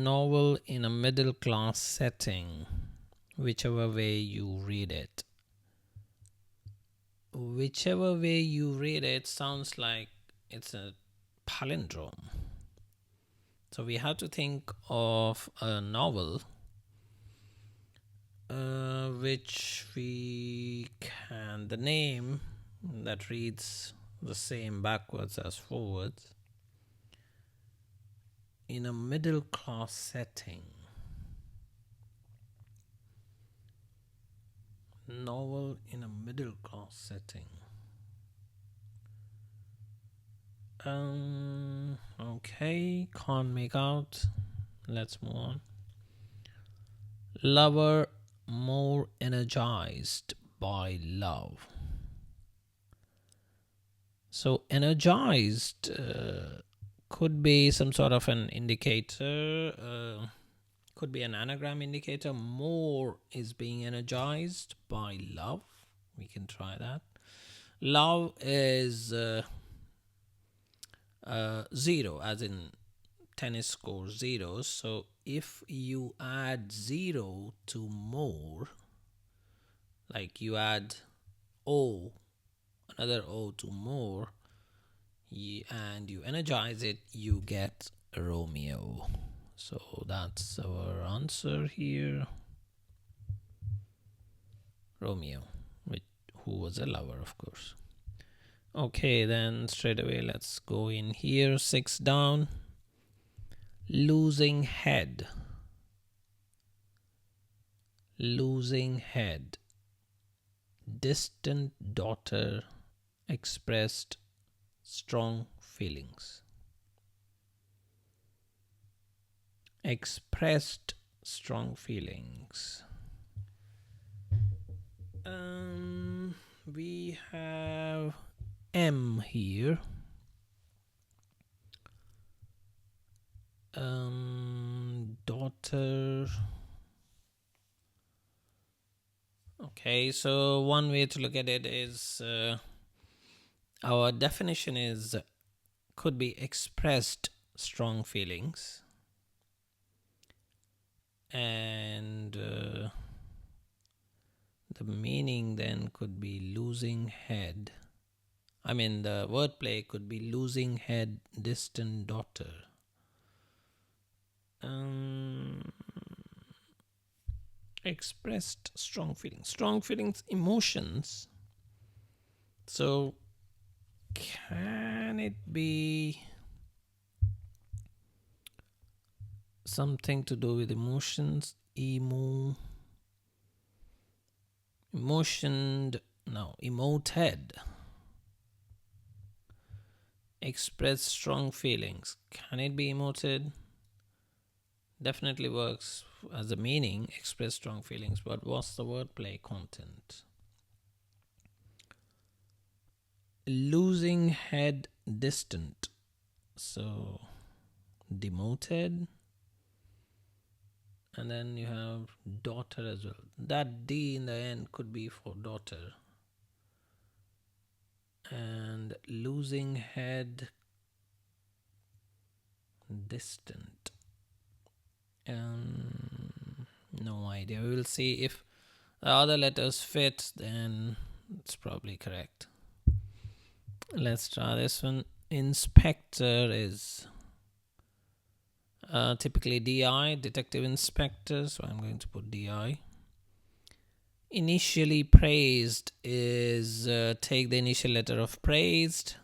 Novel in a middle class setting, whichever way you read it. Whichever way you read it sounds like it's a palindrome. So we have to think of a novel which we can, the name that reads the same backwards as forwards, in a middle class setting. Novel in a middle class setting. Okay, can't make out. Let's move on. Lover more energized by love. So energized could be some sort of an indicator, could be an anagram indicator. More is being energized by love. We can try that. Love is 0, as in tennis score zeros. So if you add 0 to more, like you add O, another O to more, and you energize it, you get Romeo. So that's our answer here. Romeo, who was a lover, of course. Okay, then straight away let's go in here. 6 down. Losing head. Losing head. Distant daughter expressed strong feelings. Expressed strong feelings. We have M here. Daughter. Okay, so one way to look at it is our definition is could be expressed strong feelings, and the meaning then could be losing head. I mean, the wordplay could be losing head, distant daughter. Expressed strong feelings, emotions. So can it be something to do with emotions? Emotioned, no, emoted. Express strong feelings. Can it be emoted? Definitely works as a meaning, express strong feelings, but what's the wordplay content? Losing head, distant. So demoted. And then you have daughter as well. That D in the end could be for daughter. And losing head, distant. No idea. We will see if the other letters fit, then it's probably correct. Let's try this one. Inspector is typically DI, detective inspector, so I'm going to put DI. Initially praised is take the initial letter of praised,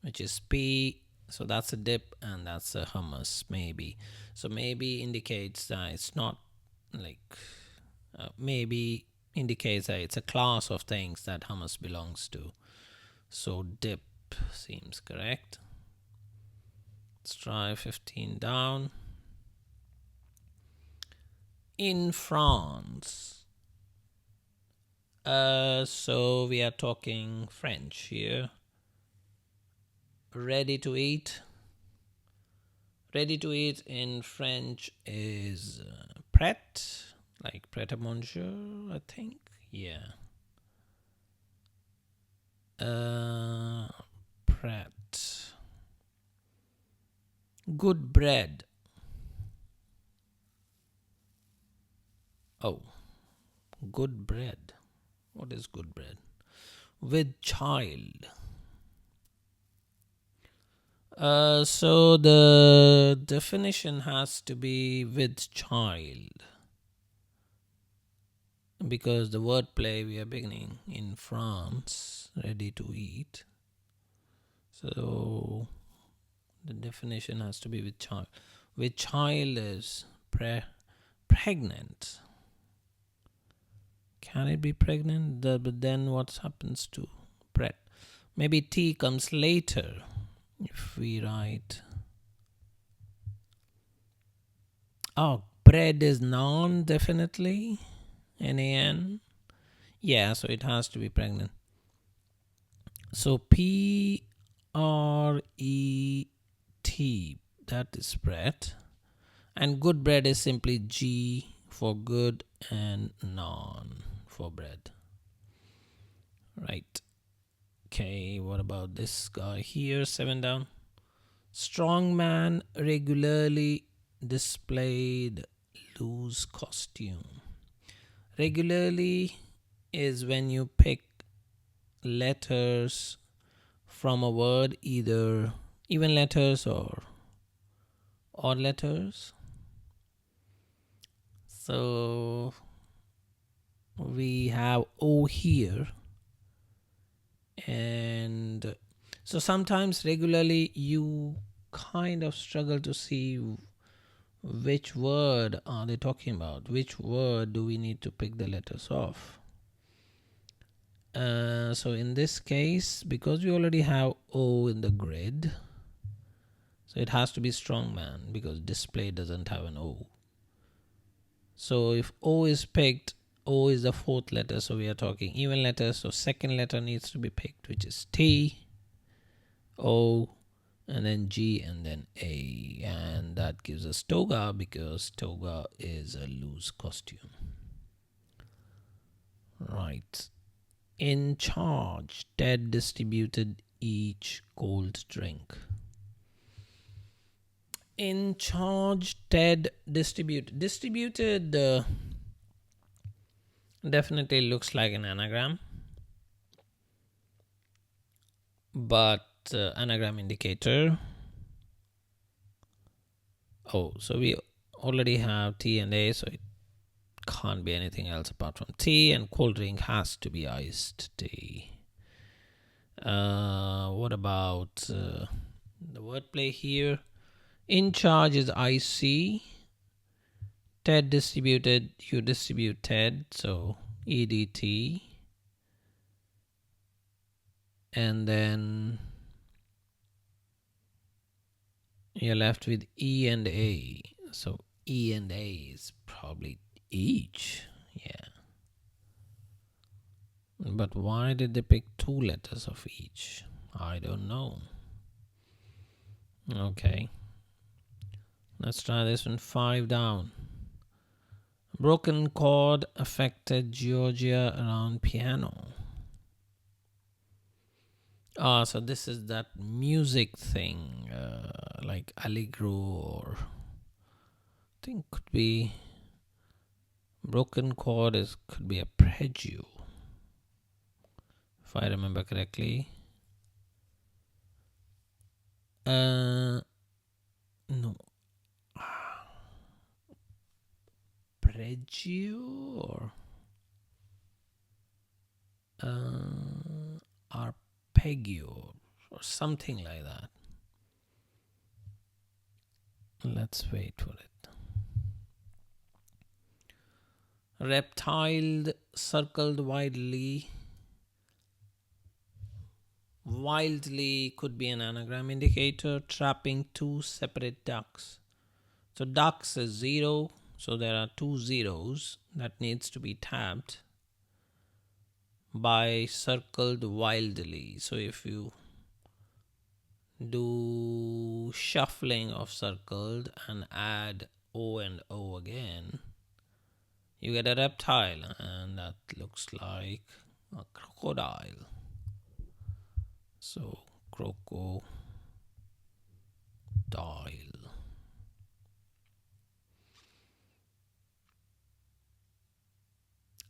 which is P. So that's a dip and that's a hummus, maybe. So maybe indicates that it's not like, maybe indicates that it's a class of things that hummus belongs to. So dip seems correct. Let's try 15 down. In France. So we are talking French here. Ready to eat. Ready to eat in French is prêt, like prêt-à-manger, I think. Yeah. Pret. Good bread. Oh, good bread. What is good bread? With child. So the definition has to be with child, because the wordplay we are beginning in France, ready to eat. So the definition has to be with child. With child is pregnant. Can it be pregnant? But then what happens to bread? Maybe T comes later. If we write, oh, bread is noun, definitely. Nan. Yeah, so it has to be pregnant. So P-R-E-T, that is bread. And good bread is simply G for good and non for bread. Right. Okay, what about this guy here? 7 down. Strong man regularly displayed loose costume. Regularly is when you pick letters from a word, either even letters or odd letters. So we have O here, and so sometimes regularly you kind of struggle to see which word are they talking about, which word do we need to pick the letters of. So in this case, because we already have O in the grid, so it has to be strongman because display doesn't have an O. So if O is picked, O is the fourth letter, so we are talking even letters. So second letter needs to be picked, which is T, O, and then G, and then A. And that gives us toga, because toga is a loose costume. Right. In charge, Ted distributed each cold drink. In charge, Ted distributed. Distributed definitely looks like an anagram, but anagram indicator. Oh, so we already have T and A, so it can't be anything else apart from T, and cold drink has to be iced tea. What about the wordplay here? In charge is IC. Ted distributed, you distribute Ted, so EDT. And then you're left with E and A. So E and A is probably each. Yeah. But why did they pick 2 letters of each? I don't know. Okay. Let's try this one. 5 down. Broken chord affected Georgia around piano. So this is that music thing, like allegro, or I think could be broken chord could be a pregio, if I remember correctly. No, pregio or arpeggio or something like that. Let's wait for it. Reptile circled wildly. Wildly could be an anagram indicator. Trapping 2 separate ducks. So ducks is 0. So there are 2 zeros that needs to be tapped by circled wildly. So if you do shuffling of circled and add O and O again, you get a reptile, and that looks like a crocodile. So crocodile.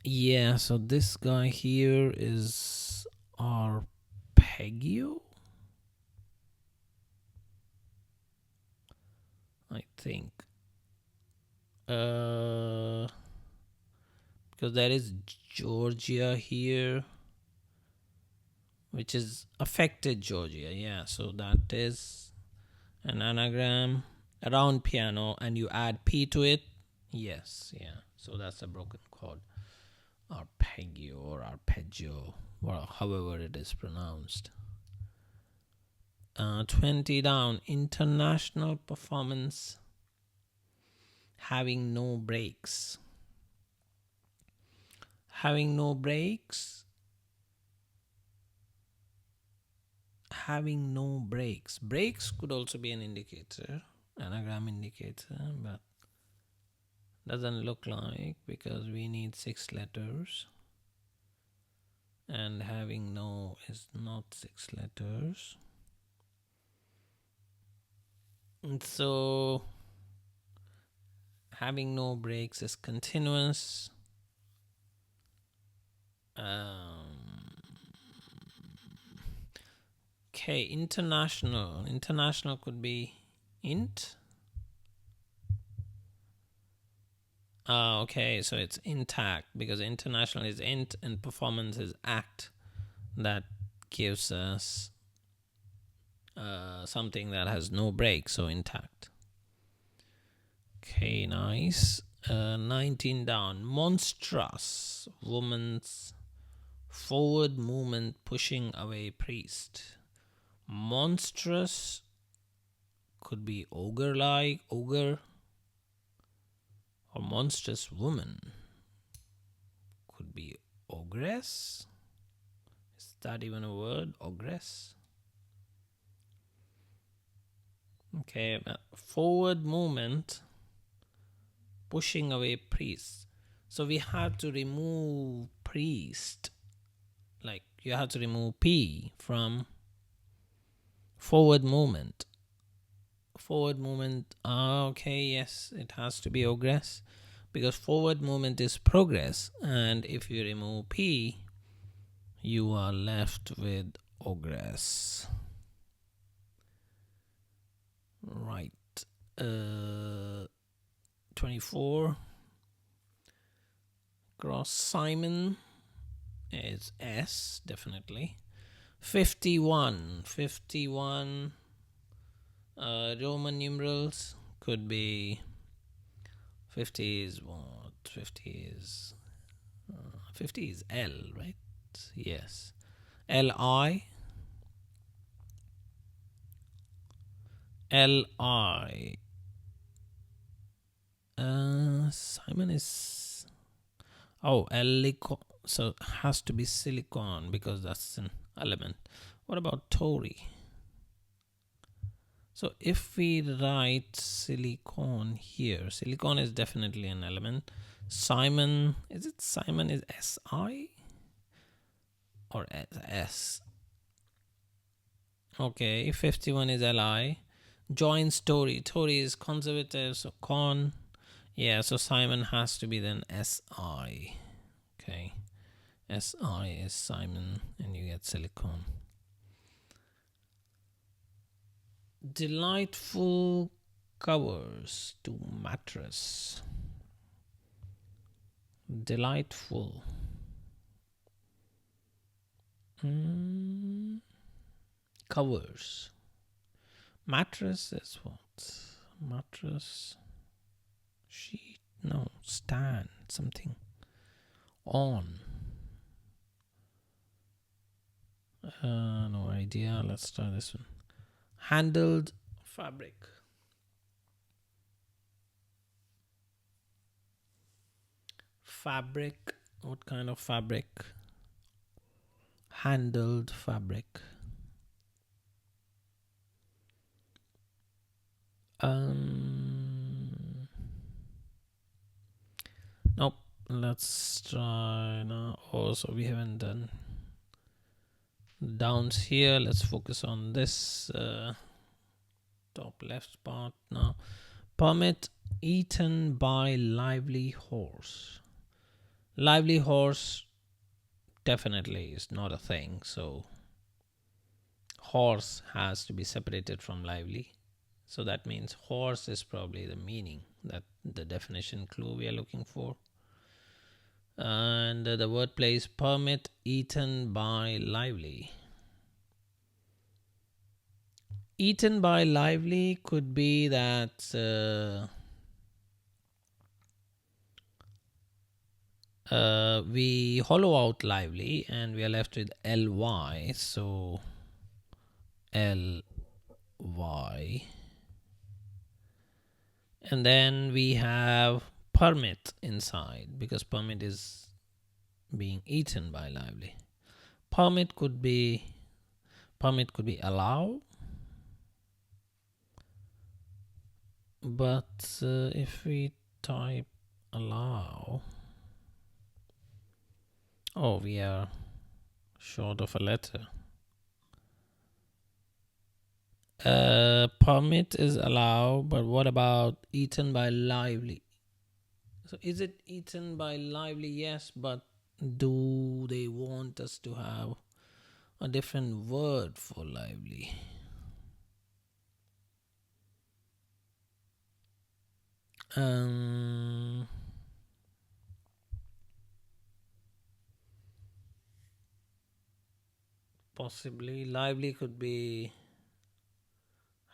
Yeah, so this guy here is arpeggio, I think. Because there is Georgia here, which is affected Georgia. Yeah, so that is an anagram around piano, and you add P to it. Yes, yeah. So that's a broken chord. Arpeggio or arpeggio, or however it is pronounced. 20 down. International performance having no breaks. Having no breaks. Having no breaks. Breaks could also be an indicator, anagram indicator, but doesn't look like, because we need 6 letters. And having no is not 6 letters. And so having no breaks is continuous. Okay, international. International could be int. Okay, so it's intact, because international is int and performance is act. That gives us something that has no break, so intact. Okay, nice. 19 down. Monstrous. Woman's forward movement pushing away priest. Monstrous could be ogre-like, ogre, or monstrous woman could be ogress. Is that even a word? Ogress. Okay, forward movement pushing away priest. So we have to remove priest. Like, you have to remove P from forward movement. Forward movement, okay, yes, it has to be ogress, because forward movement is progress, and if you remove P, you are left with ogress. Right. 24. Cross Simon is S, definitely. 51. 51. Roman numerals could be 50 is what? 50 is L, right? Yes. Li. Li. Simon is, oh, Lico. So it has to be silicon, because that's an element. What about Tori? So if we write silicon here, silicon is definitely an element. Simon, is it Simon is SI or S? Okay, 51 is Li. Join Tori. Tori is conservative, so con. Yeah, so Simon has to be then SI. Okay, SI is Simon, and you get silicon. Delightful covers to mattress. Delightful. Covers. Mattress is what? Mattress. Sheet. No. Stand. Something. On. No idea. Let's try this one. Handled fabric. Fabric. What kind of fabric? Handled fabric. Nope. Let's try now. Oh, so we haven't done downs here. Let's focus on this top left part now. Permit eaten by lively horse. Lively horse definitely is not a thing. So horse has to be separated from lively. So that means horse is probably the meaning, that the definition clue we are looking for. And the word plays permit eaten by lively. Eaten by lively could be that we hollow out lively and we are left with ly. So ly. And then we have permit inside because permit is being eaten by lively. Permit could be allow. But if we type allow, oh, we are short of a letter. Permit is allow, but what about eaten by lively? So is it eaten by lively? Yes, but do they want us to have a different word for lively? Possibly lively could be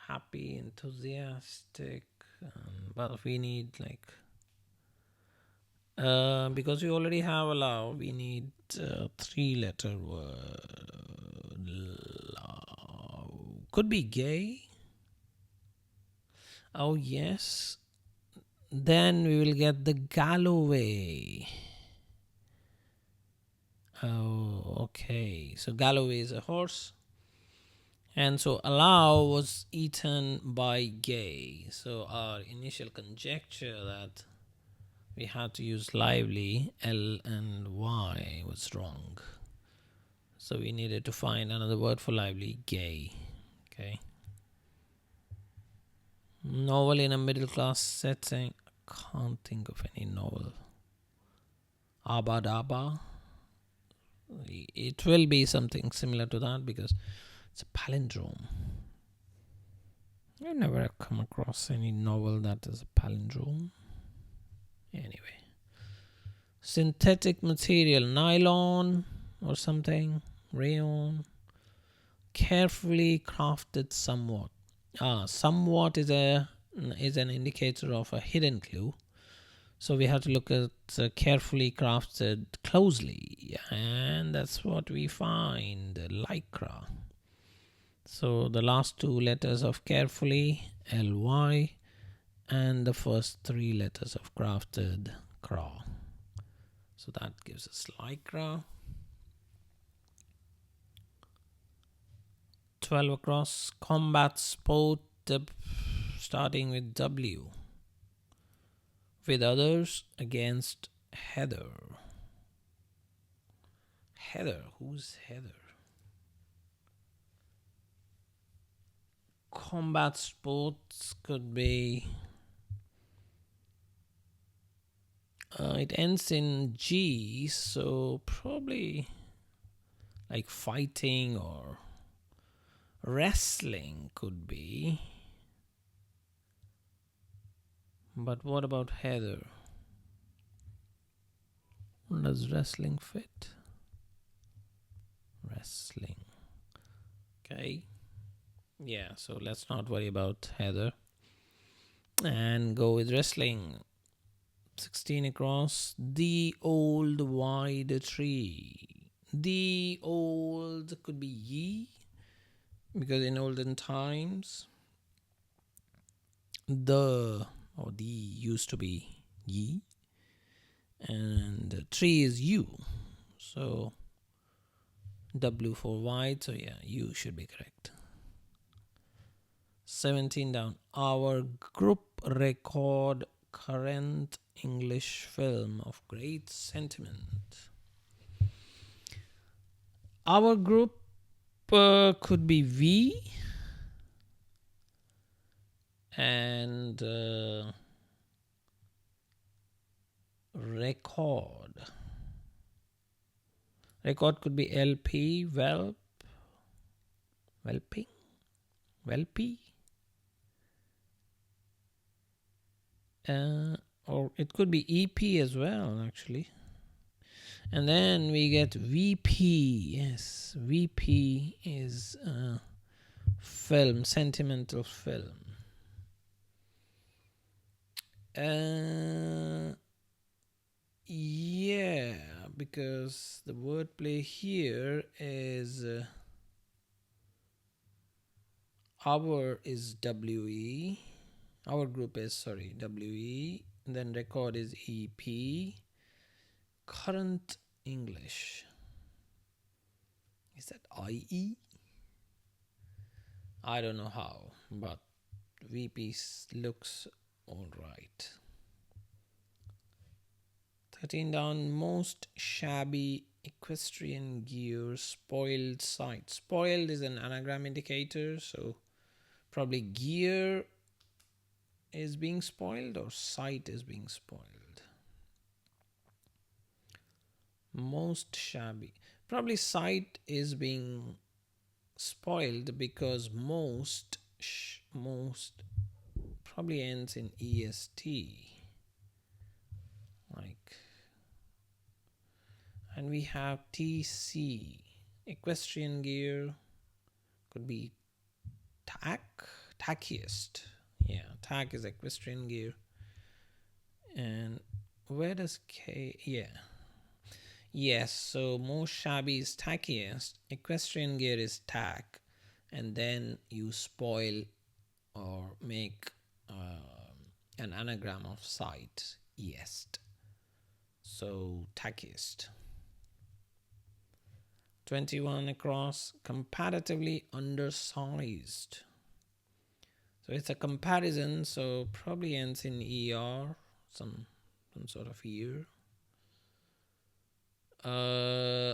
happy, enthusiastic, but we need like because we already have allow, we need a 3-letter word. Could be gay. Oh yes, then we will get the Galloway. Oh, okay, so Galloway is a horse. And so allow was eaten by gay. So our initial conjecture that we had to use lively, L and Y, was wrong. So we needed to find another word for lively, gay. Okay. Novel in a middle class setting. I can't think of any novel. Abba Dabba. It will be something similar to that because it's a palindrome. I've never come across any novel that is a palindrome. Anyway. Synthetic material, nylon or something, rayon. Carefully crafted somewhat. Somewhat is an indicator of a hidden clue. So we have to look at carefully crafted closely, and that's what we find, lycra. So the last 2 letters of carefully, ly, and the first 3 letters of crafted, craw. So that gives us lycra. 12 across, combat sport, starting with W. With others against Heather. Heather, who's Heather? Combat sports could be. It ends in G, so probably like fighting or wrestling could be. But what about Heather? Does wrestling fit? Wrestling. Okay. Yeah, so let's not worry about Heather and go with wrestling. 16 across. The old wide tree. The old could be ye, because in olden times the used to be ye and the tree is you. So W for wide. So yeah, you should be correct. 17 down. Our group record current English film of great sentiment. Our group could be we and record. Record could be LP, whelping, whelpy. Or it could be EP as well, actually. And then we get VP. Yes, VP is film, sentimental film. Yeah, because the wordplay here is our is WE. Our group is, WE. And then record is EP. Current English. Is that IE? I don't know how, but VP looks all right. 13 down, most shabby equestrian gear, spoiled site. Spoiled is an anagram indicator, so probably gear is being spoiled or site is being spoiled. Most shabby. Probably site is being spoiled because most probably ends in EST. Like, and we have TC. Equestrian gear could be tackiest. Yeah, tack is equestrian gear. And where does K? Yeah. Yes, so most shabby is tackiest. Equestrian gear is tack. And then you spoil or make an anagram of site, east. So tackiest. 21 across, comparatively undersized. So it's a comparison, so probably ends in ER, some sort of ear.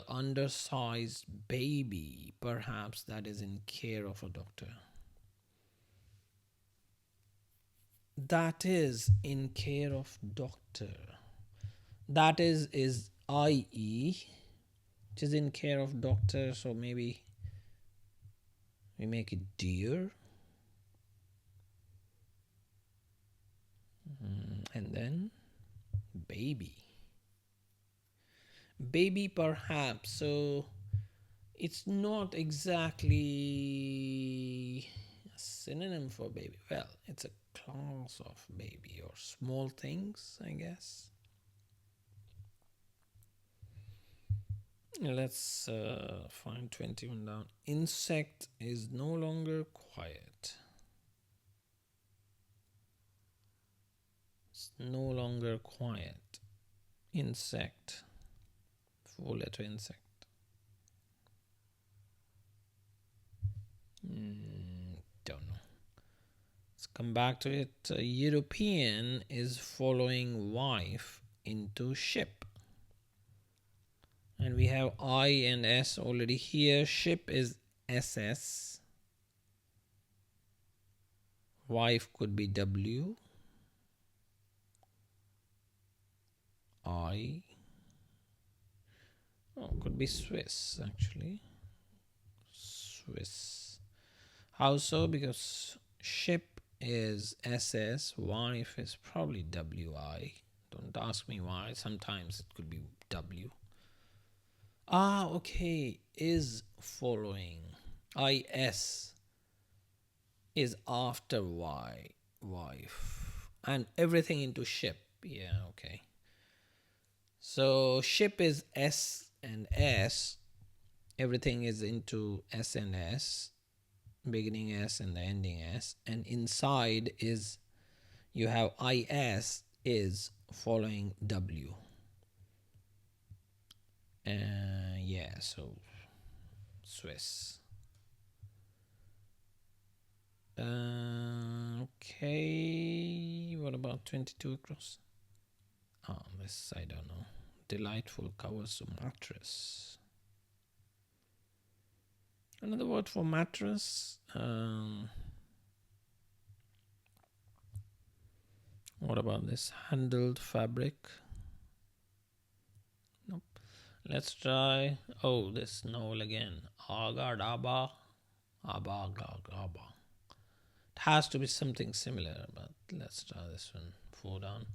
Undersized baby, perhaps that is in care of a doctor. That is in care of doctor. That is IE, which is in care of doctor, so maybe we make it dear. And then baby. Baby, perhaps. So it's not exactly a synonym for baby. Well, it's a class of baby or small things, I guess. Let's find 21 down. Insect is no longer quiet. It's no longer quiet. Insect. 4-letter insect. Don't know. Let's come back to it. European is following wife into ship. And we have I and S already here. Ship is SS. Wife could be W. I. Oh, could be Swiss actually. Swiss. How so? Because ship is SS. Wife is probably WI. Don't ask me why. Sometimes it could be W. Ah, okay. Is following. IS is after Y. Wife. And everything into ship. Yeah, okay. So ship is S and S. Everything is into S and S. Beginning S and the ending S. And inside is, you have IS is following W. Yeah, so Swiss. Okay, what about 22 across? Oh, this I don't know. Delightful covers of mattress. Another word for mattress. What about this? Handled fabric. Nope. Let's try. Oh, this novel again. Aga daba. Aba ga gaba. It has to be something similar, but let's try this one. 4 down.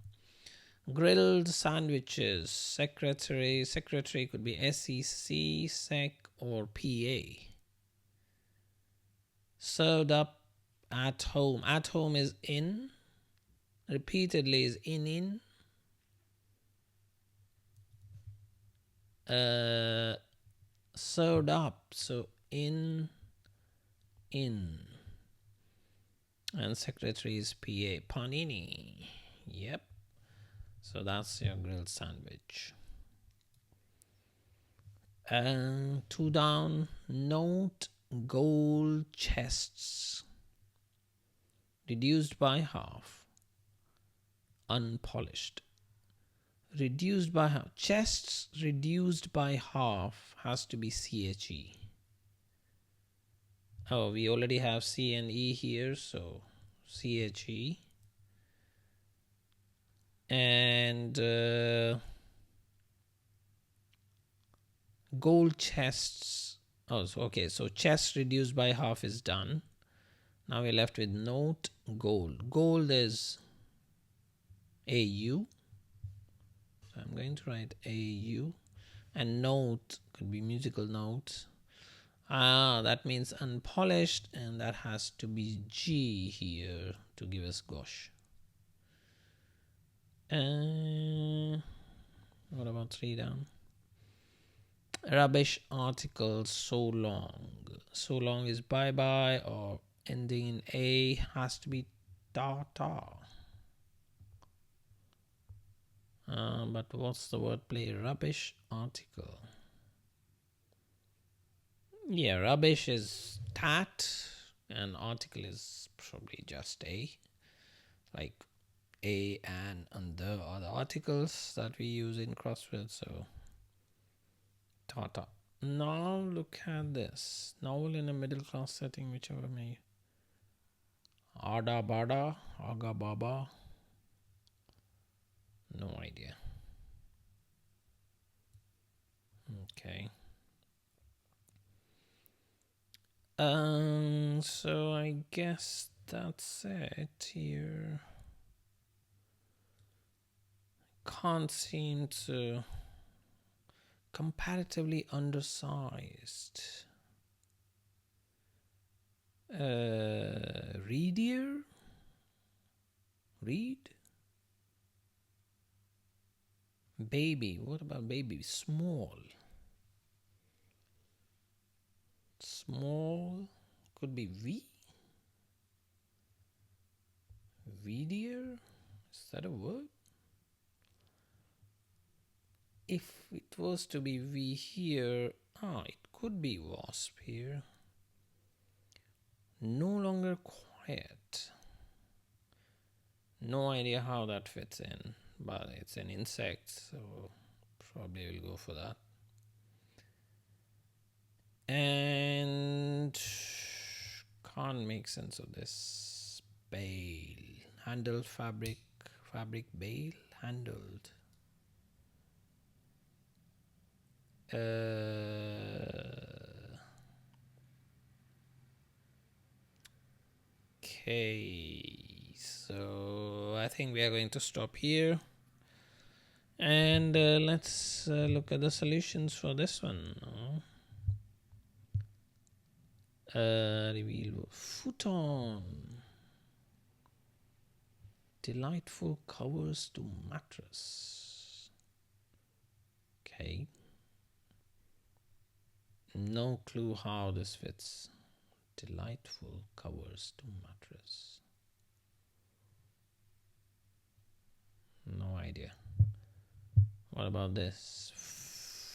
Grilled sandwiches. Secretary. Secretary could be SEC, SEC, or PA. Served up at home. At home is in. Repeatedly is in. Served up. So in. And secretary is PA. Panini. Yep. So that's your grilled sandwich. And 2 down. Note gold chests. Reduced by half. Unpolished. Reduced by half. Chests reduced by half has to be CHE. Oh, we already have C and E here, so CHE. And gold chests. Oh, so okay. So chests reduced by half is done. Now we're left with note gold. Gold is AU. So I'm going to write AU. And note could be musical notes. That means unpolished, and that has to be G here to give us gosh. What about 3 down? Rubbish article so long. So long is bye bye, or ending in A has to be ta ta. But what's the wordplay? Rubbish article. Yeah, rubbish is tat, and article is probably just A. Like A and the are the articles that we use in crossword. So Tata. Now look at this. Novel in a middle class setting, whichever may. Ada Bada, Aga Baba. No idea. Okay. So I guess that's it here. Can't seem to. Comparatively undersized. Readier? Read? Baby. What about baby? Small. Small. Could be V? Weedier? Is that a word? If it was to be V here, it could be wasp here. No longer quiet. No idea how that fits in, but it's an insect, so probably we'll go for that. And can't make sense of this. Bale. Handle fabric. Fabric bale. Handled. Okay, so I think we are going to stop here, and let's look at the solutions for this one. Reveal futon. Delightful covers to mattress. Okay. No clue how this fits. Delightful covers to mattress. No idea. What about this?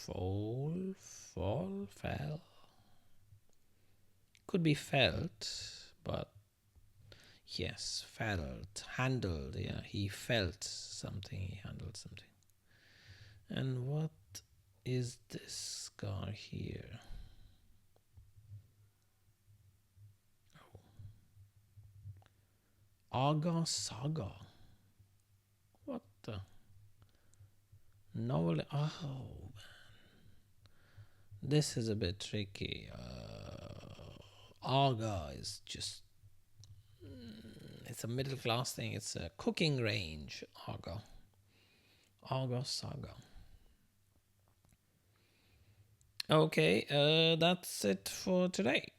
Fall, fell. Could be felt, but yes, felt, handled. Yeah, he felt something, he handled something. And what is this guy here? Aga Saga. What the? Novel. Oh, man. This is a bit tricky. Arga is just, it's a middle class thing. It's a cooking range. Arga. Arga Saga. Okay, that's it for today.